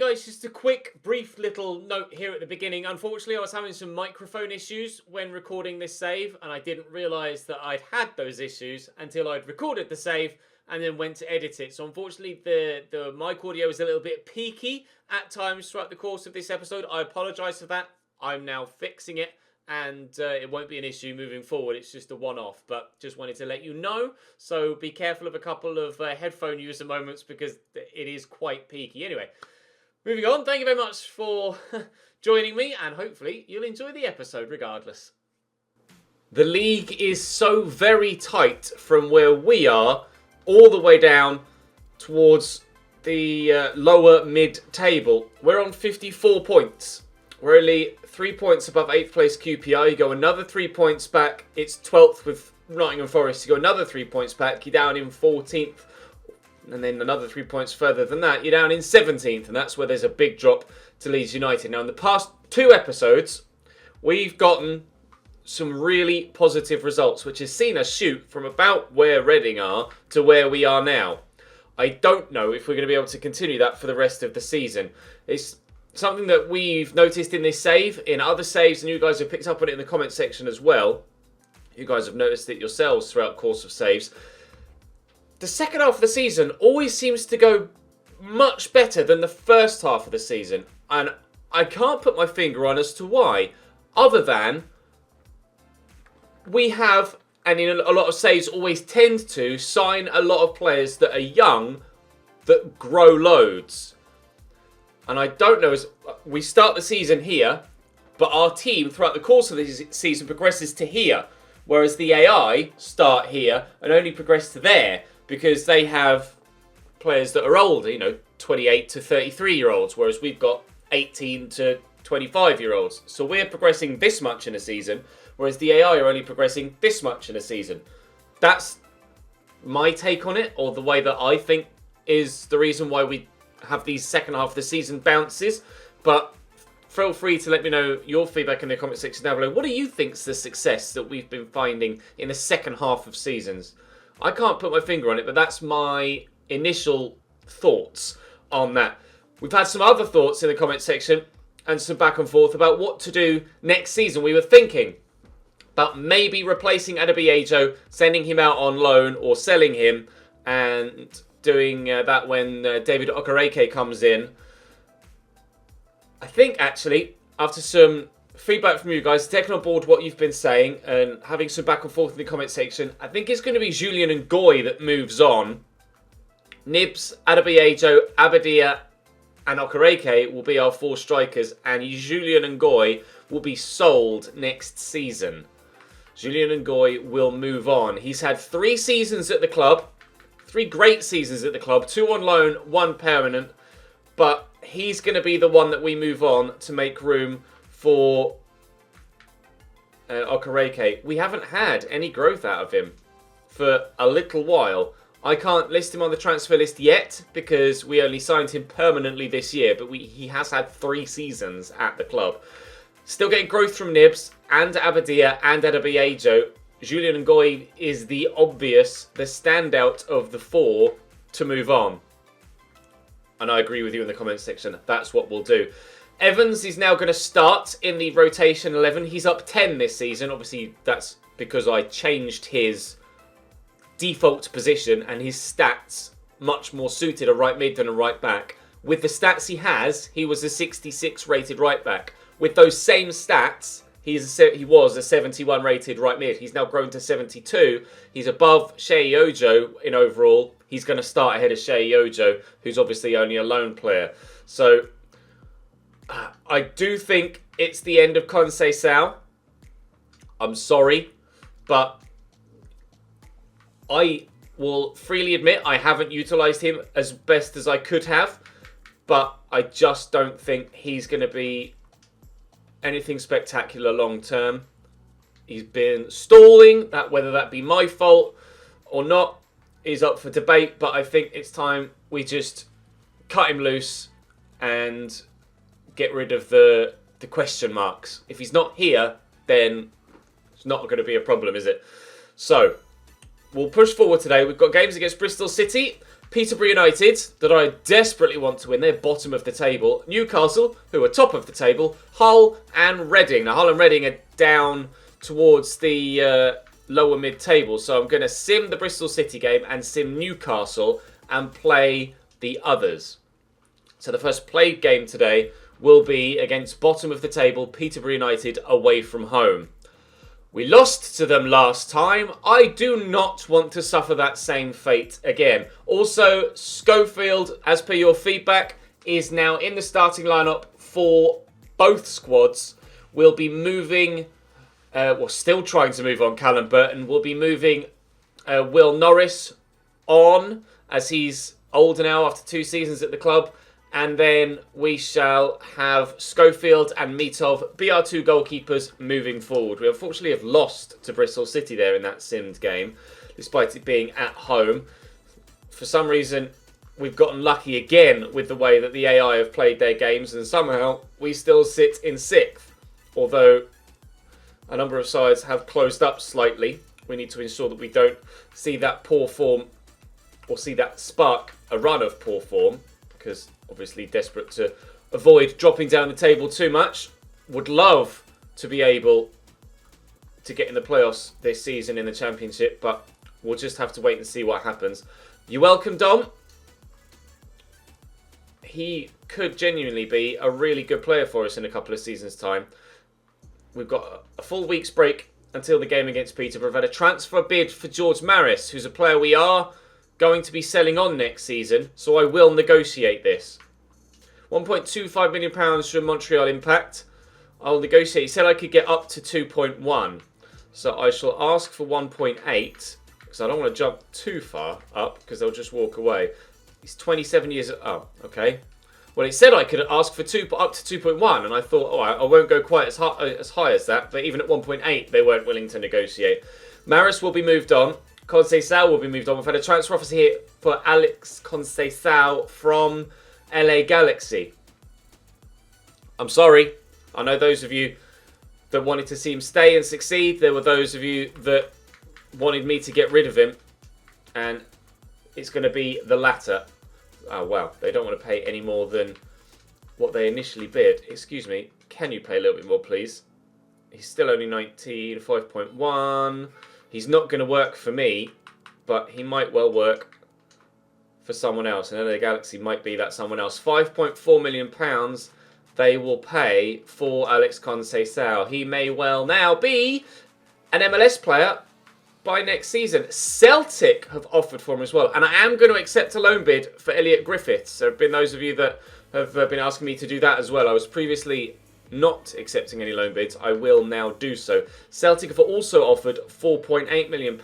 guys, just a quick, brief little note here at the beginning. Unfortunately, I was having some microphone issues when recording this save, and I didn't realise that I'd had those issues until I'd recorded the save and then went to edit it. So unfortunately, the mic audio is a little bit peaky at times throughout the course of this episode. I apologise for that. I'm now fixing it, and it won't be an issue moving forward. It's just a one-off, but just wanted to let you know. So be careful of a couple of headphone user moments because it is quite peaky. Anyway, moving on, thank you very much for joining me, and hopefully you'll enjoy the episode regardless. The league is so very tight from where we are all the way down towards the lower mid-table. We're on 54 points. We're only 3 points above 8th place QPR. You go another 3 points back. It's 12th with Nottingham Forest. You go another 3 points back. You're down in 14th. And then another 3 points further than that, you're down in 17th. And that's where there's a big drop to Leeds United. Now, in the past 2 episodes, we've gotten some really positive results, which has seen us shoot from about where Reading are to where we are now. I don't know if we're going to be able to continue that for the rest of the season. It's something that we've noticed in this save, in other saves, and you guys have picked up on it in the comment section as well. You guys have noticed it yourselves throughout the course of saves. The second half of the season always seems to go much better than the first half of the season. And I can't put my finger on as to why, other than we have, and in a lot of saves always tend to, sign a lot of players that are young, that grow loads. And I don't know, as we start the season here, but our team throughout the course of the season progresses to here. Whereas the AI start here and only progress to there because they have players that are older, 28 to 33-year-olds, whereas we've got 18 to 25-year-olds. So we're progressing this much in a season, whereas the AI are only progressing this much in a season. That's my take on it, or the way that I think is the reason why we have these second half of the season bounces. But feel free to let me know your feedback in the comment section down below. What do you think's the success that we've been finding in the second half of seasons? I can't put my finger on it, but that's my initial thoughts on that. We've had some other thoughts in the comment section and some back and forth about what to do next season. We were thinking about maybe replacing Adebayo, sending him out on loan or selling him, and doing that when David Okereke comes in. I think, actually, after some feedback from you guys, taking on board what you've been saying and having some back and forth in the comment section, I think it's going to be Julian and Goy that moves on. Nibs, Adebayo, Abadia and Okereke will be our 4 strikers, and Julian and Goy will be sold next season. Julian and Goy will move on. He's had 3 seasons at the club. 3 great seasons at the club, 2 on loan, 1 permanent, but he's going to be the one that we move on to make room for Okereke. We haven't had any growth out of him for a little while. I can't list him on the transfer list yet because we only signed him permanently this year, but he has had 3 seasons at the club. Still getting growth from Nibs and Abadia and Adebayo. Julian and Goy is the standout of the 4 to move on. And I agree with you in the comments section. That's what we'll do. Evans is now going to start in the rotation 11. He's up 10 this season. Obviously, that's because I changed his default position and his stats much more suited a right mid than a right back. With the stats he has, he was a 66 rated right back. With those same stats, he was a 71 rated right mid. He's now grown to 72. He's above Shea Ojo in overall. He's going to start ahead of Shea Ojo, who's obviously only a loan player. So I do think it's the end of Conceição. I'm sorry, but I will freely admit I haven't utilised him as best as I could have. But I just don't think he's going to be anything spectacular long term. He's been stalling. Whether that be my fault or not is up for debate, but I think it's time we just cut him loose and get rid of the question marks. If he's not here, then it's not going to be a problem, is it? So we'll push forward today. We've got games against Bristol City, Peterborough United, that I desperately want to win. They're bottom of the table. Newcastle, who are top of the table. Hull and Reading. Now, Hull and Reading are down towards the lower mid-table. So I'm going to sim the Bristol City game and sim Newcastle and play the others. So the first played game today will be against bottom of the table, Peterborough United, away from home. We lost to them last time. I do not want to suffer that same fate again. Also, Schofield, as per your feedback, is now in the starting lineup for both squads. We'll be moving, still trying to move on Callum Burton. We'll be moving Will Norris on, as he's older now after 2 seasons at the club. And then we shall have Schofield and Mitov be our 2 goalkeepers moving forward. We unfortunately have lost to Bristol City there in that simmed game, despite it being at home. For some reason, we've gotten lucky again with the way that the AI have played their games, and somehow we still sit in 6th. Although a number of sides have closed up slightly. We need to ensure that we don't see that poor form, or see that spark a run of poor form, because obviously desperate to avoid dropping down the table too much. Would love to be able to get in the playoffs this season in the Championship, but we'll just have to wait and see what happens. You're welcome, Dom. He could genuinely be a really good player for us in a couple of seasons' time. We've got a full week's break until the game against Peterborough. We've had a transfer bid for George Maris, who's a player we are going to be selling on next season, so I will negotiate this. £1.25 million from Montreal Impact. I'll negotiate. He said I could get up to 2.1. So I shall ask for 1.8, because I don't want to jump too far up, because they'll just walk away. He's 27 years... Oh, okay. Well, it said I could ask for up to 2.1, and I thought, I won't go quite as high as that, but even at 1.8, they weren't willing to negotiate. Maris will be moved on. Conceição will be moved on. We've had a transfer offer here for Alex Conceição from LA Galaxy. I'm sorry. I know those of you that wanted to see him stay and succeed. There were those of you that wanted me to get rid of him. And it's going to be the latter. Oh, wow. They don't want to pay any more than what they initially bid. Excuse me. Can you pay a little bit more, please? He's still only 19, 5.1. He's not going to work for me, but he might well work for someone else. And LA Galaxy might be that someone else. £5.4 million they will pay for Alex Conceição. He may well now be an MLS player by next season. Celtic have offered for him as well. And I am going to accept a loan bid for Elliot Griffiths. There have been those of you that have been asking me to do that as well. I was previously not accepting any loan bids. I will now do so. Celtic have also offered £4.8 million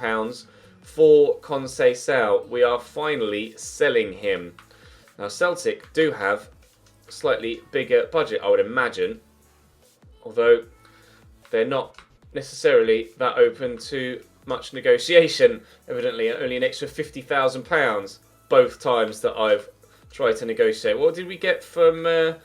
for Conceição. We are finally selling him. Now, Celtic do have a slightly bigger budget, I would imagine. Although they're not necessarily that open to much negotiation. Evidently, only an extra £50,000 both times that I've tried to negotiate. What did we get from...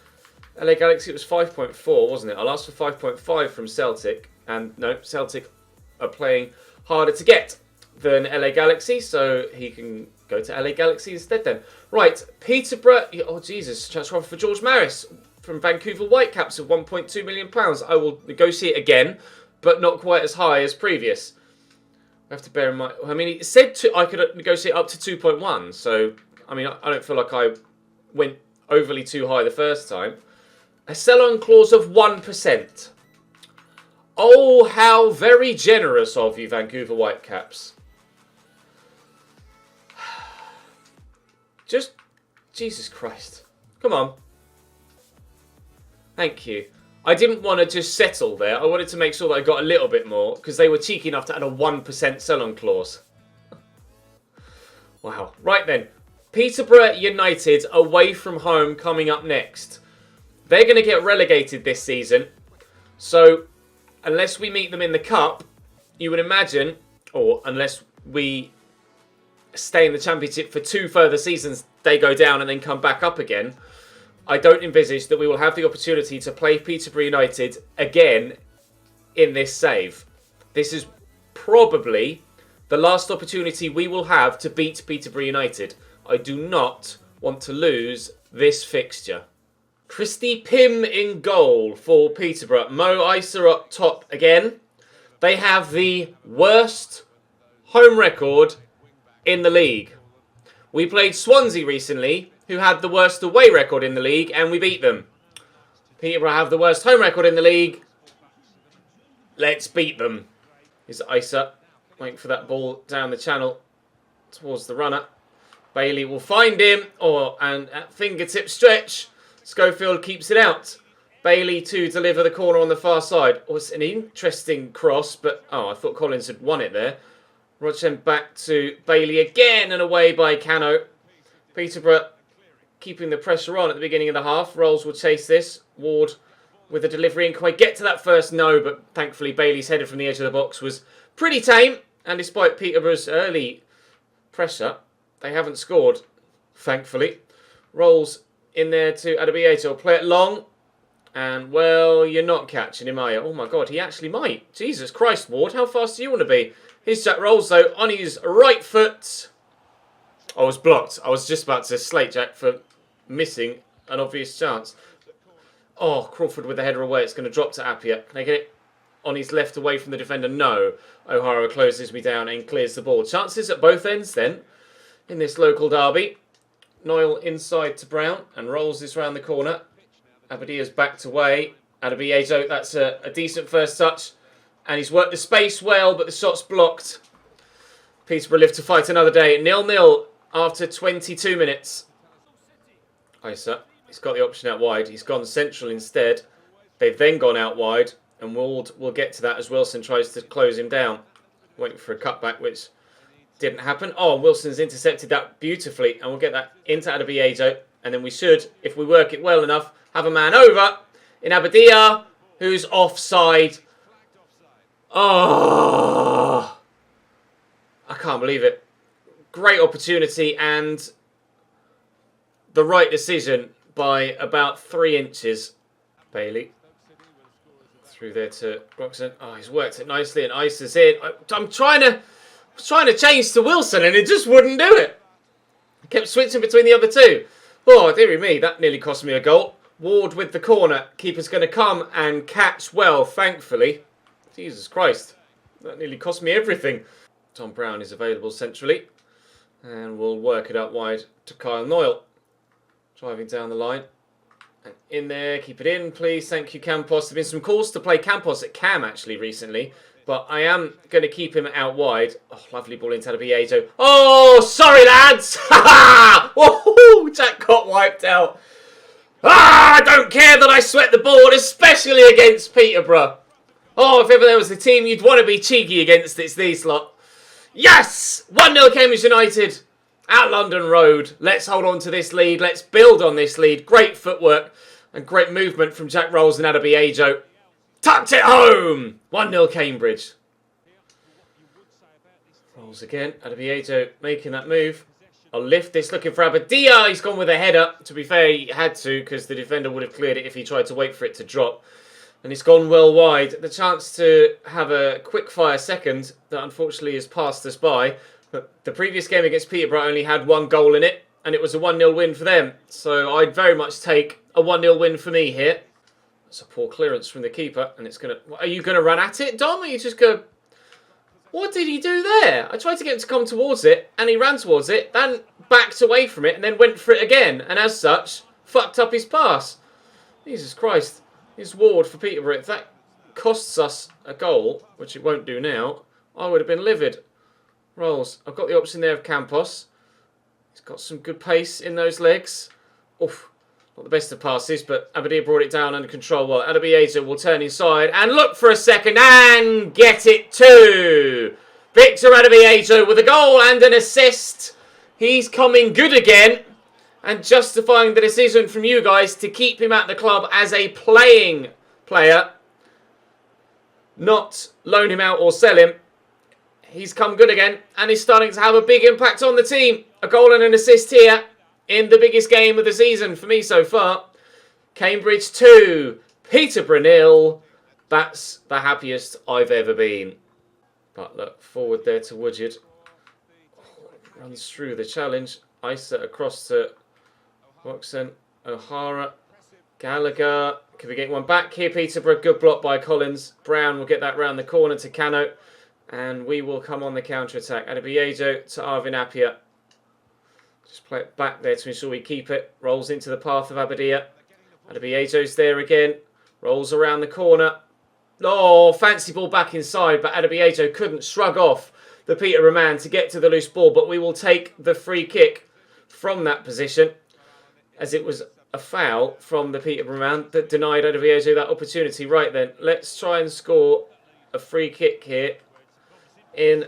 LA Galaxy? It was 5.4, wasn't it? I'll ask for 5.5 from Celtic. And no, Celtic are playing harder to get than LA Galaxy, so he can go to LA Galaxy instead then. Right, Peterborough. Oh, Jesus. Transfer offer for George Maris from Vancouver Whitecaps of £1.2 million. I will negotiate again, but not quite as high as previous. I have to bear in mind... I mean, it said I could negotiate up to 2.1, so... I mean, I don't feel like I went overly too high the first time. A sell-on clause of 1%. Oh, how very generous of you, Vancouver Whitecaps. Just, Jesus Christ. Come on. Thank you. I didn't want to just settle there. I wanted to make sure that I got a little bit more, because they were cheeky enough to add a 1% sell-on clause. Wow. Right then. Peterborough United away from home coming up next. They're going to get relegated this season. So, unless we meet them in the Cup, you would imagine, or unless we stay in the Championship for 2 further seasons, they go down and then come back up again. I don't envisage that we will have the opportunity to play Peterborough United again in this save. This is probably the last opportunity we will have to beat Peterborough United. I do not want to lose this fixture. Christy Pym in goal for Peterborough. Mo Isa up top again. They have the worst home record in the league. We played Swansea recently, who had the worst away record in the league, and we beat them. Peterborough have the worst home record in the league. Let's beat them. Is Isa waiting for that ball down the channel towards the runner. Bailey will find him, and at fingertip stretch, Schofield keeps it out. Bailey to deliver the corner on the far side. Oh, it's an interesting cross, but I thought Collins had won it there. Rodgem back to Bailey again and away by Cano. Peterborough keeping the pressure on at the beginning of the half. Rolls will chase this. Ward with a delivery and can we get to that first? No, but thankfully Bailey's header from the edge of the box was pretty tame. And despite Peterborough's early pressure, they haven't scored, thankfully. Rolls in there to Adebayo. Will play it long. And, well, you're not catching him, are you? Oh, my God, he actually might. Jesus Christ, Ward, how fast do you want to be? Here's Jack Rolls, though, on his right foot. I was blocked. I was just about to slate Jack for missing an obvious chance. Oh, Crawford with the header away. It's going to drop to Appiah. Can I get it on his left away from the defender? No. O'Hara closes me down and clears the ball. Chances at both ends, then, in this local derby. Noyle inside to Brown and rolls this round the corner. Abadia's backed away. Adebayo, that's a decent first touch. And he's worked the space well, but the shot's blocked. Peterborough live to fight another day. 0-0 after 22 minutes. Isa, he's got the option out wide. He's gone central instead. They've then gone out wide. And we'll get to that as Wilson tries to close him down. Waiting for a cutback, which didn't happen. Oh, Wilson's intercepted that beautifully. And we'll get that into Adebayo. And then we should, if we work it well enough, have a man over in Abadiah, who's offside. Oh, I can't believe it. Great opportunity and the right decision by about 3 inches. Bailey through there to Roxon. Oh, he's worked it nicely and Isa's in. I'm trying to change to Wilson and it just wouldn't do it. I kept switching between the other two. Oh, dearie me, that nearly cost me a goal. Ward with the corner. Keeper's going to come and catch well, thankfully. Jesus Christ. That nearly cost me everything. Tom Brown is available centrally. And we'll work it out wide to Kyle Noyle. Driving down the line. And in there. Keep it in, please. Thank you, Campos. There have been some calls to play Campos at Cam, actually, recently. But I am going to keep him out wide. Oh, lovely ball into Adebayo. Oh, sorry, lads. Ha ha! Whoa, Jack got wiped out. I don't care that I sweat the board, especially against Peterborough. Oh, if ever there was a team you'd want to be cheeky against, it's these lot. Yes! 1-0 Cambridge United at London Road. Let's hold on to this lead. Let's build on this lead. Great footwork and great movement from Jack Rolls and Adebayo. Tucked it home! 1-0 Cambridge. Rolls again. Adebayo making that move. I'll lift this, looking for Abadiah. He's gone with a header. To be fair, he had to, because the defender would have cleared it if he tried to wait for it to drop. And it's gone well wide. The chance to have a quick-fire second that unfortunately has passed us by. But the previous game against Peterborough only had 1 goal in it, and it was a 1-0 win for them. So I'd very much take a 1-0 win for me here. That's a poor clearance from the keeper, and it's going to... Are you going to run at it, Dom? Or are you just going to... What did he do there? I tried to get him to come towards it, and he ran towards it, then backed away from it, and then went for it again. And as such, fucked up his pass. Jesus Christ. His Ward for Peterborough. If that costs us a goal, which it won't do now, I would have been livid. Rolls. I've got the option there of Campos. He's got some good pace in those legs. Oof. Not the best of passes, but Abadiah brought it down under control. Well, Adebayo will turn inside and look for a second and get it too. Victor Adebayo with a goal and an assist. He's coming good again and justifying the decision from you guys to keep him at the club as a playing player. Not loan him out or sell him. He's come good again and he's starting to have a big impact on the team. A goal and an assist here. In the biggest game of the season for me so far. Cambridge 2, Peterborough 0. That's the happiest I've ever been. But look, forward there to Woodyard. Oh, runs through the challenge. Isa across to Roxon, O'Hara, Gallagher. Can we get one back here, Peterborough? Good block by Collins. Brown will get that round the corner to Cano. And we will come on the counter-attack. Adebiejo to Arvin Appiah. Just play it back there to ensure we keep it. Rolls into the path of Abadia. Adebiejo's there again. Rolls around the corner. Oh, fancy ball back inside, but Adebiejo couldn't shrug off the Peterborough man to get to the loose ball. But we will take the free kick from that position, as it was a foul from the Peterborough man that denied Adebiejo that opportunity. Right then, let's try and score a free kick here in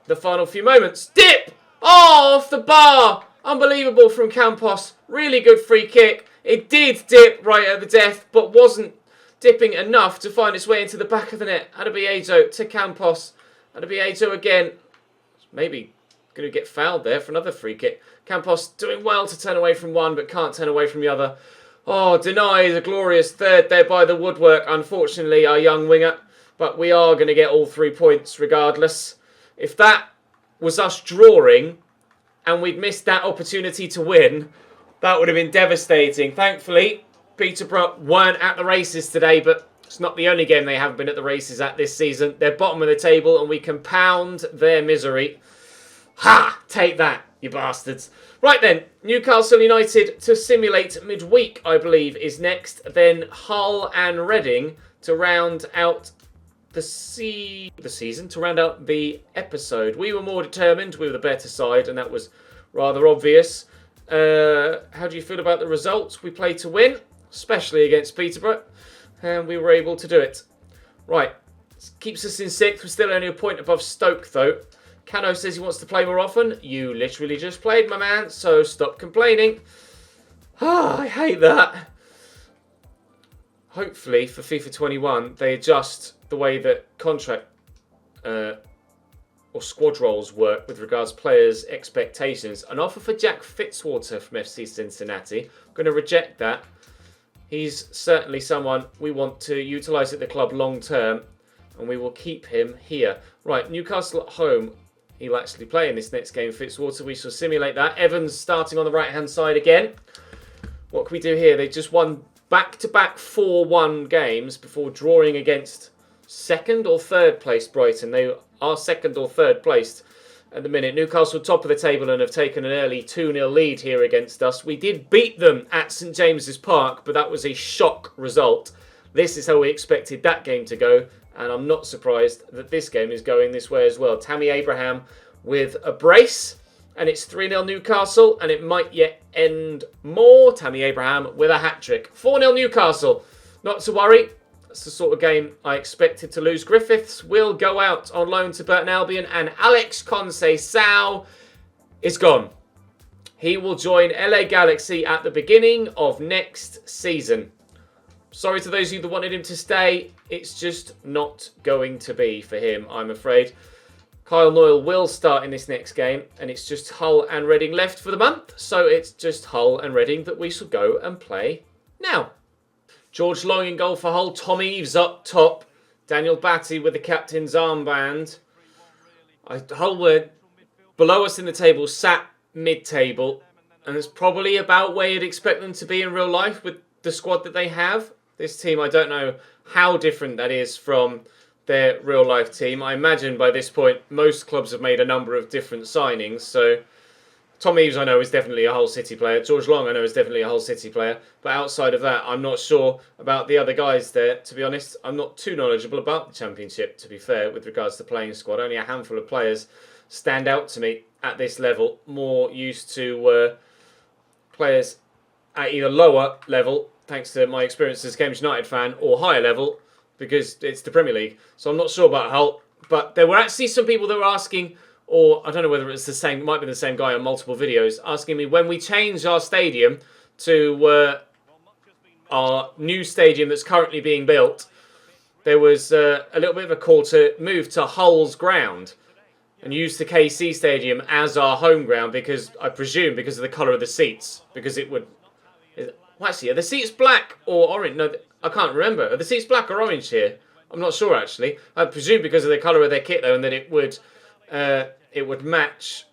the final few moments. Dip! Oh, off the bar! Unbelievable from Campos. Really good free kick. It did dip right at the death, but wasn't dipping enough to find its way into the back of the net. Adebiejo to Campos. Adebiejo again. Maybe going to get fouled there for another free kick. Campos doing well to turn away from one, but can't turn away from the other. Oh, denied a glorious third there by the woodwork, unfortunately, our young winger. But we are going to get all 3 points regardless. If that was us drawing and we'd missed that opportunity to win, that would have been devastating. Thankfully, Peterborough weren't at the races today, but it's not the only game they haven't been at the races at this season. They're bottom of the table and we can pound their misery. Ha! Take that, you bastards. Right then, Newcastle United to simulate midweek, I believe, is next. Then Hull and Reading to round out the season, to round out the episode. We were more determined, we were the better side, and that was rather obvious. How do you feel about the results? We played to win, especially against Peterborough, and we were able to do it. Right, keeps us in 6th. We're still only a point above Stoke, though. Cano says he wants to play more often. You literally just played, my man, so stop complaining. I hate that. Hopefully, for FIFA 21, they adjust the way that contract or squad roles work with regards to players' expectations. An offer for Jack Fitzwater from FC Cincinnati. I'm going to reject that. He's certainly someone we want to utilise at the club long term, and we will keep him here. Right, Newcastle at home. He'll actually play in this next game, Fitzwater. We shall simulate that. Evans starting on the right-hand side again. What can we do here? They just won back-to-back 4-1 games before drawing against second or third placed Brighton. They are second or third placed at the minute. Newcastle top of the table and have taken an early 2-0 lead here against us. We did beat them at St James's Park, but that was a shock result. This is how we expected that game to go, and I'm not surprised that this game is going this way as well. Tammy Abraham with a brace, and it's 3-0 Newcastle, and it might yet end more. Tammy Abraham with a hat-trick. 4-0 Newcastle. Not to worry. That's the sort of game I expected to lose. Griffiths will go out on loan to Burton Albion, and Alex Conceição is gone. He will join LA Galaxy at the beginning of next season. Sorry to those of you that wanted him to stay. It's just not going to be for him, I'm afraid. Kyle Noyle will start in this next game, and it's just Hull and Reading left for the month. So it's just Hull and Reading that we shall go and play now. George Long in goal for Hull. Tom Eaves up top. Daniel Batty with the captain's armband. Hull were below us in the table, sat mid-table, and it's probably about where you'd expect them to be in real life with the squad that they have. This team, I don't know how different that is from their real-life team. I imagine by this point, most clubs have made a number of different signings. So Tom Eaves, I know, is definitely a Hull City player. George Long, I know, is definitely a Hull City player. But outside of that, I'm not sure about the other guys there. To be honest, I'm not too knowledgeable about the Championship, to be fair, with regards to playing squad. Only a handful of players stand out to me at this level. More used to players at either lower level, thanks to my experience as a Cambridge United fan, or higher level, because it's the Premier League. So I'm not sure about Hull. But there were actually some people that were asking, or I don't know whether it's the same, it might be the same guy on multiple videos, asking me when we change our stadium to our new stadium that's currently being built, there was a little bit of a call to move to Hull's ground and use the KC Stadium as our home ground, because I presume because of the colour of the seats, because it would... Well, actually, are the seats black or orange? No, I can't remember. Are the seats black or orange here? I'm not sure, actually. I presume because of the colour of their kit, though, and that it would match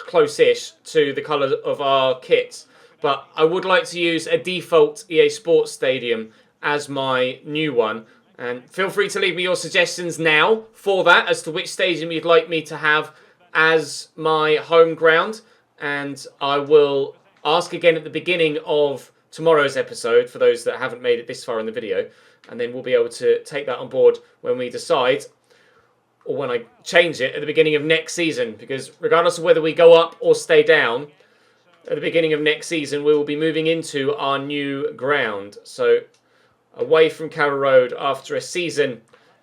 close-ish to the colour of our kits. But I would like to use a default EA Sports Stadium as my new one. And feel free to leave me your suggestions now for that as to which stadium you'd like me to have as my home ground. And I will ask again at the beginning of tomorrow's episode for those that haven't made it this far in the video. And then we'll be able to take that on board when we decide, or when I change it at the beginning of next season. Because regardless of whether we go up or stay down, at the beginning of next season, we will be moving into our new ground. So, away from Carrow Road after a season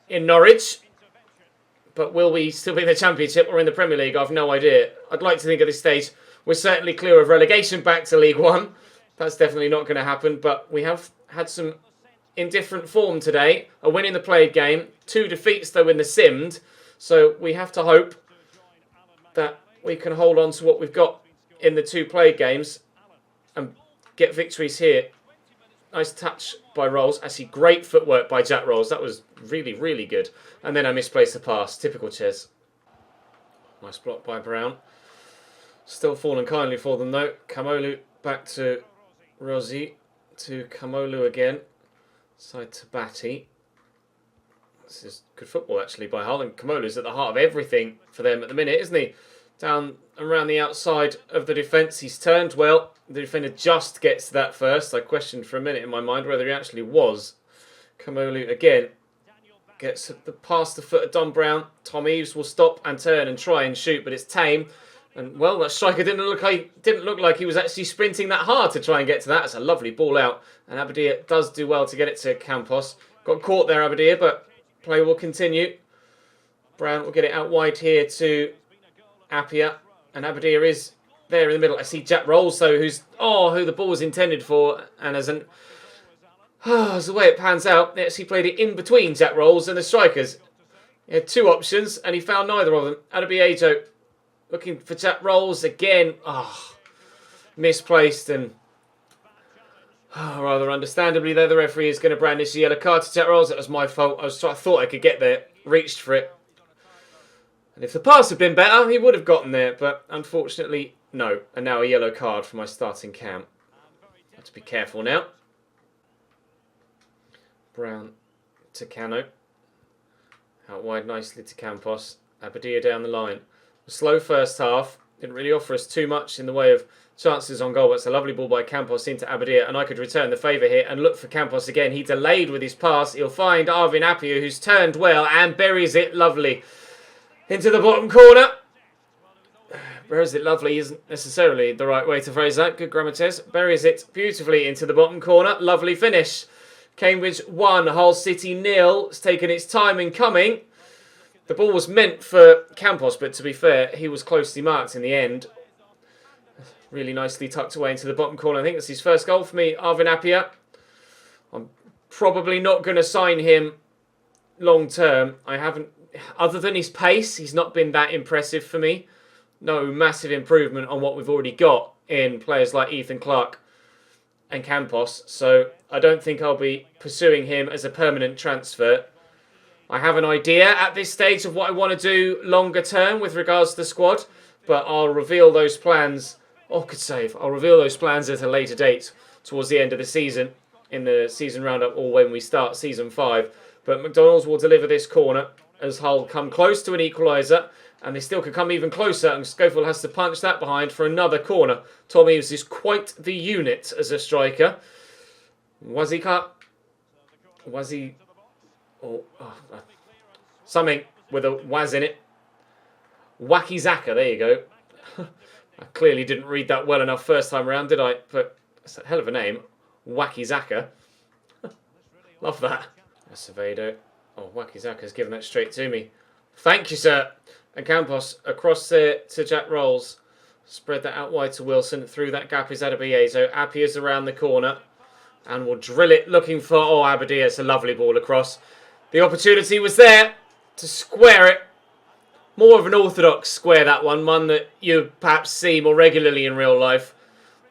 in Norwich. But will we still be in the Championship or in the Premier League? I've no idea. I'd like to think at this stage we're certainly clear of relegation back to League One. That's definitely not going to happen. But we have had some indifferent form today. A win in the played game. 2 defeats, though, in the simmed. So we have to hope that we can hold on to what we've got in the 2 played games and get victories here. Nice touch by Rolls. Actually, great footwork by Jack Rolls. That was really, really good. And then I misplaced the pass. Typical Ches. Nice block by Brown. Still falling kindly for them, though. Kamolu back to Rosie. To Kamolu again. Side to Batty. This is good football, actually, by Hull. And Kamolu's at the heart of everything for them at the minute, isn't he? Down around the outside of the defence. He's turned well. The defender just gets to that first. I questioned for a minute in my mind whether he actually was. Kamolu again gets past the foot of Don Brown. Tom Eaves will stop and turn and try and shoot, but it's tame. And, well, that striker didn't look like he was actually sprinting that hard to try and get to that. It's a lovely ball out. And Abadir does do well to get it to Campos. Got caught there, Abadir, but play will continue. Brown will get it out wide here to Appiah. And Abadir is there in the middle. I see Jack Rolls, though, who the ball was intended for. And as the way it pans out, they actually played it in between Jack Rolls and the strikers. He had 2 options, and he found neither of them. Adebayo looking for Jack Rolls again. Misplaced, and rather understandably, though, the referee is going to brandish the yellow card to Jack Rolls. It was my fault. I thought I could get there, reached for it. And if the pass had been better, he would have gotten there, but unfortunately, no. And now a yellow card for my starting camp. Have to be careful now. Brown to Cano. Out wide nicely to Campos. Abadir down the line. A slow first half. Didn't really offer us too much in the way of chances on goal, but it's a lovely ball by Campos into Abadir, and I could return the favour here and look for Campos again. He delayed with his pass. He'll find Arvin Appiah, who's turned well and buries it lovely into the bottom corner. Buries it lovely isn't necessarily the right way to phrase that. Good grammar, Tez. Buries it beautifully into the bottom corner. Lovely finish. Cambridge 1, Hull City 0. It's taken its time in coming. The ball was meant for Campos, but to be fair, he was closely marked in the end. Really nicely tucked away into the bottom corner. I think that's his first goal for me, Arvin Appiah. I'm probably not going to sign him long term. I haven't, other than his pace, he's not been that impressive for me. No massive improvement on what we've already got in players like Ethan Clark and Campos. So I don't think I'll be pursuing him as a permanent transfer. I have an idea at this stage of what I want to do longer term with regards to the squad, but I'll reveal those plans. Oh, good save. I'll reveal those plans at a later date towards the end of the season, in the season roundup, or when we start season 5. But McDonald's will deliver this corner as Hull come close to an equaliser, and they still could come even closer, and Schofield has to punch that behind for another corner. Tom Eaves is quite the unit as a striker. Something with a Waz in it. Wakizaka, there you go. I clearly didn't read that well enough first time around, did I? But it's a hell of a name. Wakizaka. Love that. Acevedo. Oh, Wakizaka's given that straight to me. Thank you, sir. And Campos across there to Jack Rolls. Spread that out wide to Wilson. Through that gap is Adebayo. Appiah's around the corner. And will drill it looking for... Oh, Abadir. It's a lovely ball across. The opportunity was there to square it. More of an orthodox square, that one. One that you perhaps see more regularly in real life.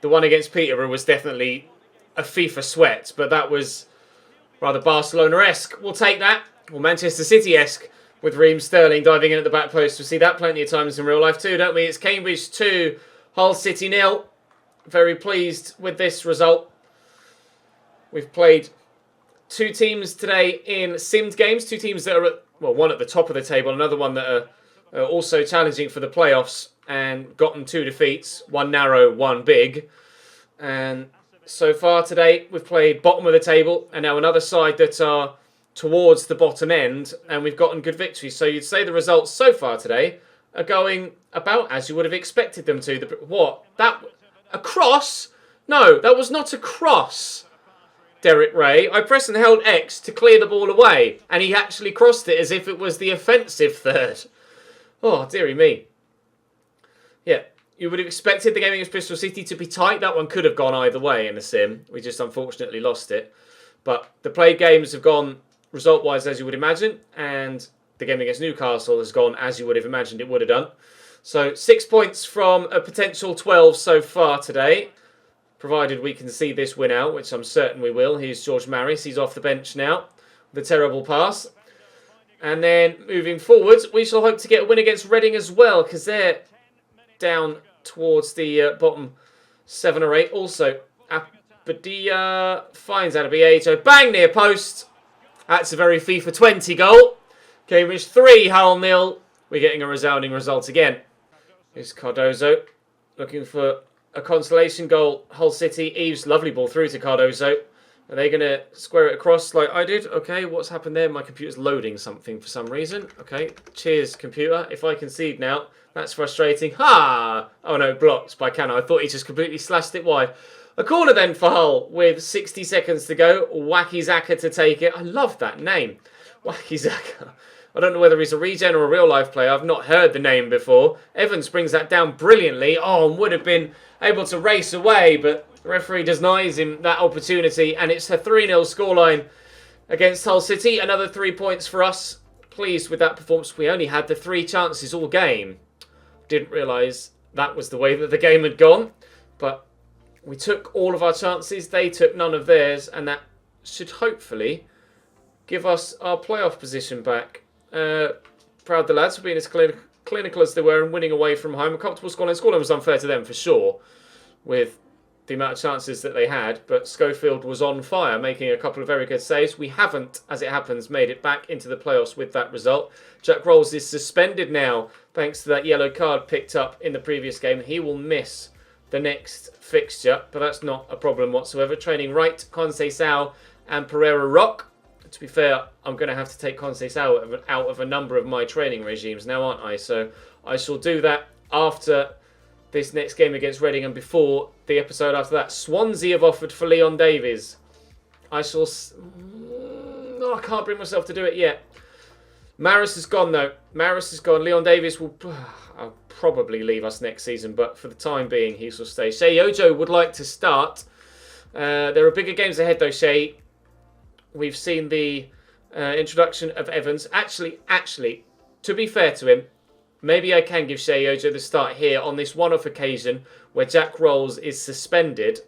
The one against Peterborough was definitely a FIFA sweat. But that was rather Barcelona-esque. We'll take that. Or Manchester City-esque. with Raheem Sterling diving in at the back post. We see that plenty of times in real life too, don't we? It's Cambridge 2, Hull City 0. Very pleased with this result. We've played two teams today in simmed games. Two teams that are, one at the top of the table, another one that are also challenging for the playoffs, and gotten 2 defeats. One narrow, one big. And so far today, we've played bottom of the table, and now another side that are towards the bottom end, and we've gotten good victories. So you'd say the results so far today are going about as you would have expected them to. What? A cross? No, that was not a cross, Derek Ray. I pressed and held X to clear the ball away, and he actually crossed it as if it was the offensive third. Oh, dearie me. Yeah, you would have expected the game against Bristol City to be tight. That one could have gone either way in the sim. We just unfortunately lost it. But the played games have gone result-wise as you would imagine, and the game against Newcastle has gone as you would have imagined it would have done. So 6 points from a potential 12 so far today, provided we can see this win out, which I'm certain we will. Here's George Maris. He's off the bench now with a terrible pass. And then moving forwards, we shall hope to get a win against Reading as well, because they're down towards the bottom 7 or 8. Also, Abadia finds Adebayo. Bang, near post. That's a very FIFA 20 goal. Cambridge 3, Hull 0. We're getting a resounding result again. Here's Cardozo looking for a consolation goal. Hull City. Eves, lovely ball through to Cardozo. Are they going to square it across like I did? Okay, what's happened there? My computer's loading something for some reason. Okay, cheers, computer. If I concede now, that's frustrating. Ha! Oh no, blocked by Cano. I thought he just completely slashed it wide. A corner then for Hull with 60 seconds to go. Wacky Zaka to take it. I love that name. Wacky Zaka. I don't know whether he's a regen or a real-life player. I've not heard the name before. Evans brings that down brilliantly. Oh, and would have been able to race away, but the referee denies him that opportunity. And it's a 3-0 scoreline against Hull City. Another 3 points for us. Pleased with that performance. We only had the 3 chances all game. Didn't realise that was the way that the game had gone. But we took all of our chances. They took none of theirs. And that should hopefully give us our playoff position back. Proud the lads for being as clinical as they were and winning away from home. A comfortable scoreline. Scoreline was unfair to them for sure, with the amount of chances that they had. But Schofield was on fire, making a couple of very good saves. We haven't, as it happens, made it back into the playoffs with that result. Jack Rolls is suspended now, thanks to that yellow card picked up in the previous game. He will miss the next fixture, but that's not a problem whatsoever. Training right, Conceição and Pereira Rock. To be fair, I'm going to have to take Conceição out of a number of my training regimes now, aren't I? So I shall do that after this next game against Reading and before the episode after that. Swansea have offered for Leon Davies. I shall... No, I can't bring myself to do it yet. Maris is gone, though. Maris is gone. Leon Davies will I'll probably leave us next season, but for the time being, he shall stay. Shea Ojo would like to start. There are bigger games ahead, though, Shea. We've seen the introduction of Evans. Actually, to be fair to him, maybe I can give Shea Ojo the start here on this one-off occasion where Jack Rolls is suspended,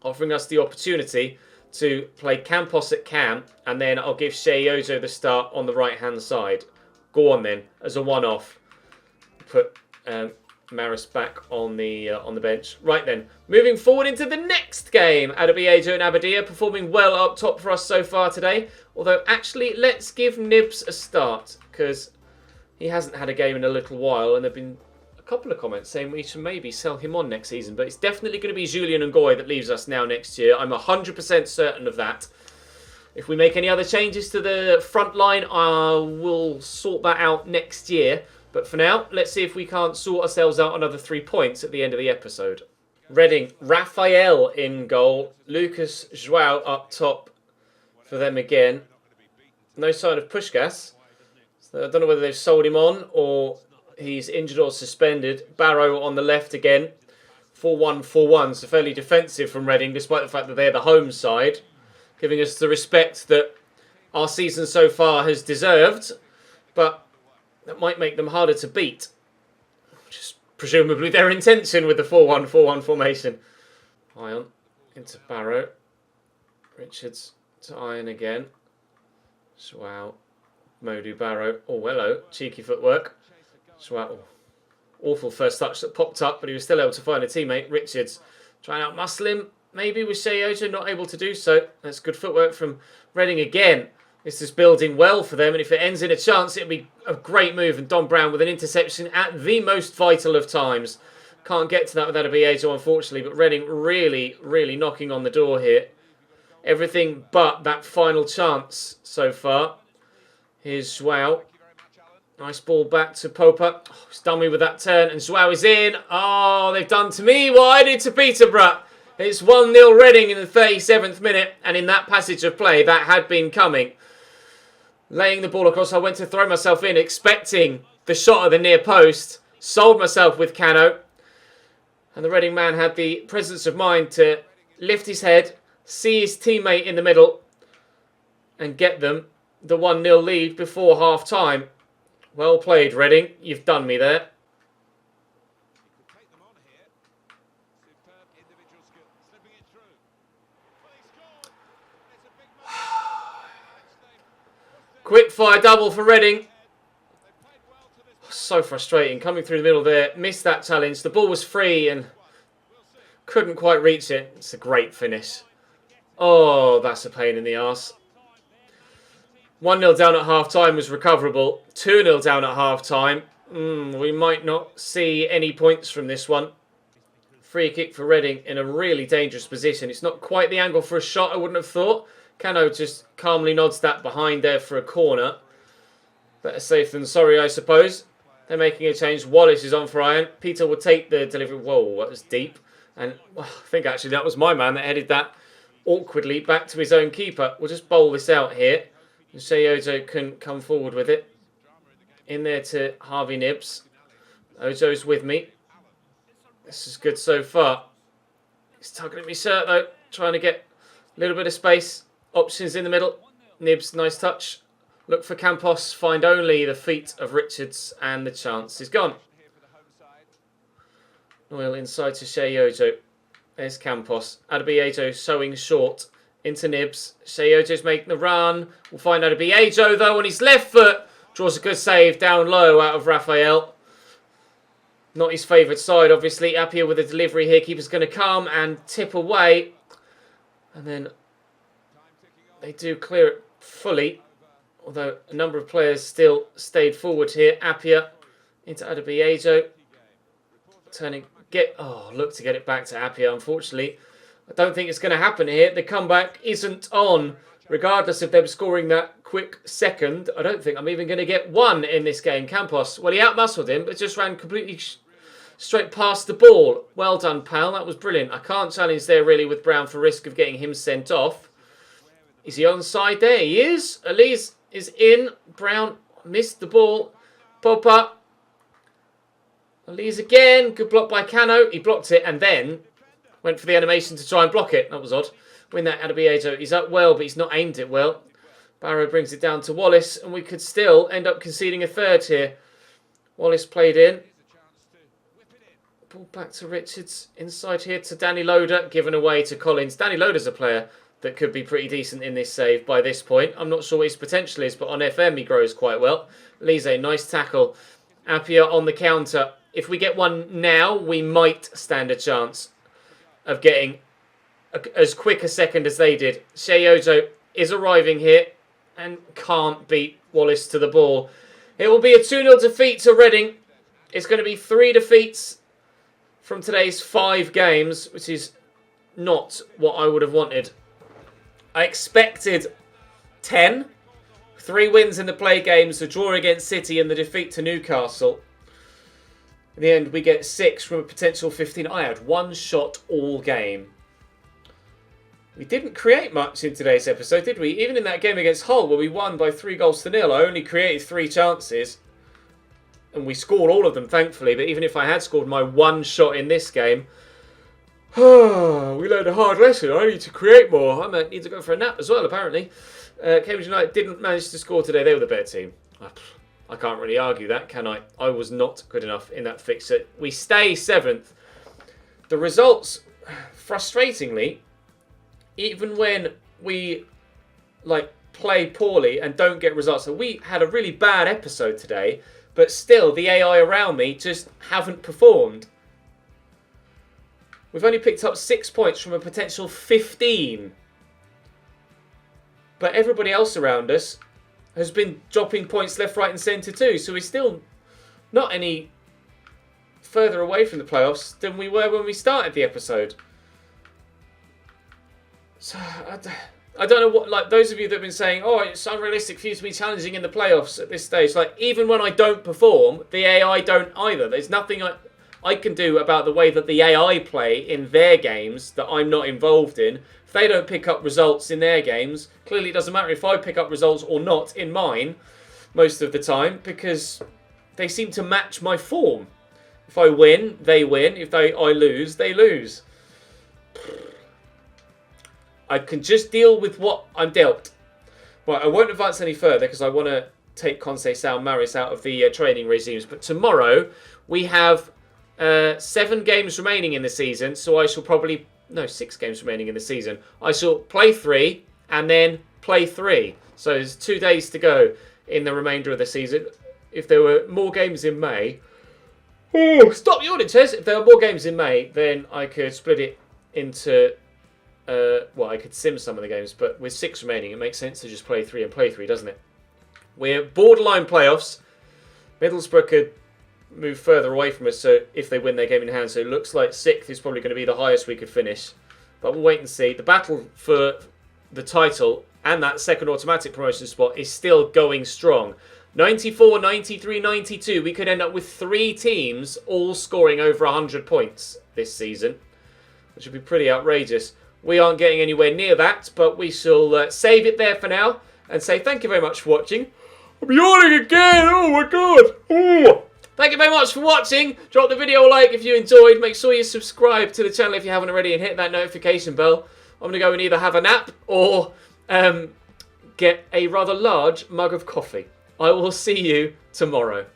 offering us the opportunity to play Campos at Cam, and then I'll give Shea Ojo the start on the right-hand side. Go on then, as a one-off. Put Maris back on the bench. Right then, moving forward into the next game. Adebayo and Abadia performing well up top for us so far today. Although, actually, let's give Nibs a start, because he hasn't had a game in a little while, and there have been a couple of comments saying we should maybe sell him on next season. But it's definitely going to be Julian Ngoy that leaves us now next year. I'm 100% certain of that. If we make any other changes to the front line, I will sort that out next year. But for now, let's see if we can't sort ourselves out another 3 points at the end of the episode. Reading, Raphael in goal. Lucas João up top for them again. No sign of Puskás. So I don't know whether they've sold him on or he's injured or suspended. Barrow on the left again. 4-1-4-1. So fairly defensive from Reading, despite the fact that they're the home side. Giving us the respect that our season so far has deserved. But that might make them harder to beat. Which is presumably their intention with the 4-1-4-1 formation. Ion into Barrow. Richards to Ion again. Wow. Modu Barrow. Oh, hello. Cheeky footwork. Swat. Awful first touch that popped up, but he was still able to find a teammate. Richards trying to outmuscle him. Maybe with Sheyojo not able to do so. That's good footwork from Reading again. This is building well for them, and if it ends in a chance, it'll be a great move. And Don Brown with an interception at the most vital of times. Can't get to that without a Beato, unfortunately, but Reading really, really knocking on the door here. Everything but that final chance so far. Here's Joao. Nice ball back to Popa. Oh, he's done me with that turn, and Joao is in. Oh, they've done to me what I did to Peterborough. It's 1-0 Reading in the 37th minute, and in that passage of play, that had been coming. Laying the ball across, I went to throw myself in, expecting the shot at the near post. Sold myself with Cano. And the Reading man had the presence of mind to lift his head, see his teammate in the middle, and get them the 1-0 lead before half-time. Well played, Reading. You've done me there. Quick fire double for Reading. So frustrating. Coming through the middle there. Missed that challenge. The ball was free and couldn't quite reach it. It's a great finish. Oh, that's a pain in the arse. 1-0 down at half-time was recoverable. 2-0 down at half-time. We might not see any points from this one. Free kick for Reading in a really dangerous position. It's not quite the angle for a shot, I wouldn't have thought. Cano just calmly nods that behind there for a corner. Better safe than sorry, I suppose. They're making a change. Wallace is on for Iron. Peter will take the delivery. Whoa, that was deep. And I think actually that was my man that headed that awkwardly back to his own keeper. We'll just bowl this out here. And Sheyojo can come forward with it. In there to Harvey Nibbs. Ojo's with me. This is good so far. He's tugging at me shirt though. Trying to get a little bit of space. Options in the middle. Nibbs, nice touch. Look for Campos. Find only the feet of Richards. And the chance is gone. Noyle inside to Sheyojo. There's Campos. Adebiejo showing short. Into Nibbs. Sheyojo's making the run. We'll find Adebiejo though on his left foot. Draws a good save down low out of Raphael. Not his favourite side, obviously. Appiah with a delivery here. Keeper's going to come and tip away. And then they do clear it fully. Although a number of players still stayed forward here. Appiah into Adebiejo. Turning. Look to get it back to Appiah, unfortunately. I don't think it's going to happen here. The comeback isn't on. Regardless of them scoring that quick second, I don't think I'm even going to get one in this game. Campos, well, he outmuscled him, but just ran completely straight past the ball. Well done, pal. That was brilliant. I can't challenge there, really, with Brown for risk of getting him sent off. Is he onside there? He is. Elise is in. Brown missed the ball. Popa. Elise again. Good block by Cano. He blocked it and then went for the animation to try and block it. That was odd. Win that Adebiejo. He's up well, but he's not aimed it well. Barrow brings it down to Wallace, and we could still end up conceding a third here. Wallace played in. Ball back to Richards. Inside here to Danny Loader. Given away to Collins. Danny Loader's a player that could be pretty decent in this save by this point. I'm not sure what his potential is, but on FM he grows quite well. Lise, nice tackle. Appiah on the counter. If we get one now, we might stand a chance of getting as quick a second as they did. Sheyojo is arriving here and can't beat Wallace to the ball. It will be a 2-0 defeat to Reading. It's going to be 3 defeats from today's 5 games, which is not what I would have wanted. I expected 10. 3 wins in the play games, a draw against City and the defeat to Newcastle. In the end, we get 6 from a potential 15. I had 1 shot all game. We didn't create much in today's episode, did we? Even in that game against Hull, where we won by 3-0, I only created 3 chances. And we scored all of them, thankfully. But even if I had scored my 1 shot in this game, we learned a hard lesson. I need to create more. I might need to go for a nap as well, apparently. Cambridge United didn't manage to score today. They were the better team. I can't really argue that, can I? I was not good enough in that fixture. We stay 7th. The results, frustratingly, even when we play poorly and don't get results. So we had a really bad episode today, but still the AI around me just haven't performed. We've only picked up 6 points from a potential 15. But everybody else around us has been dropping points left, right and centre too. So we're still not any further away from the playoffs than we were when we started the episode. So I don't know what, like those of you that have been saying, oh, it's unrealistic for you to be challenging in the playoffs at this stage. Like even when I don't perform, the AI don't either. There's nothing I can do about the way that the AI play in their games that I'm not involved in. If they don't pick up results in their games, clearly it doesn't matter if I pick up results or not in mine most of the time, because they seem to match my form. If I win, they win. If I lose, they lose. I can just deal with what I'm dealt. Right, I won't advance any further because I want to take Conceição Maris out of the training regimes. But tomorrow we have 7 games remaining in the season, so I shall probably... No, 6 games remaining in the season. I shall play 3 and then play 3. So there's 2 days to go in the remainder of the season. If there were more games in May... Oh, stop yawning, Tez! If there were more games in May, then I could split it into... well, I could sim some of the games, but with 6 remaining, it makes sense to just play 3 and play 3, doesn't it? We're borderline playoffs. Middlesbrough could move further away from us, so if they win their game in hand, so it looks like 6th is probably going to be the highest we could finish. But we'll wait and see. The battle for the title and that second automatic promotion spot is still going strong. 94, 93, 92. We could end up with 3 teams all scoring over 100 points this season, which would be pretty outrageous. We aren't getting anywhere near that, but we shall save it there for now and say thank you very much for watching. I'm yawning again! Oh my god! Oh. Thank you very much for watching. Drop the video a like if you enjoyed. Make sure you subscribe to the channel if you haven't already and hit that notification bell. I'm going to go and either have a nap or get a rather large mug of coffee. I will see you tomorrow.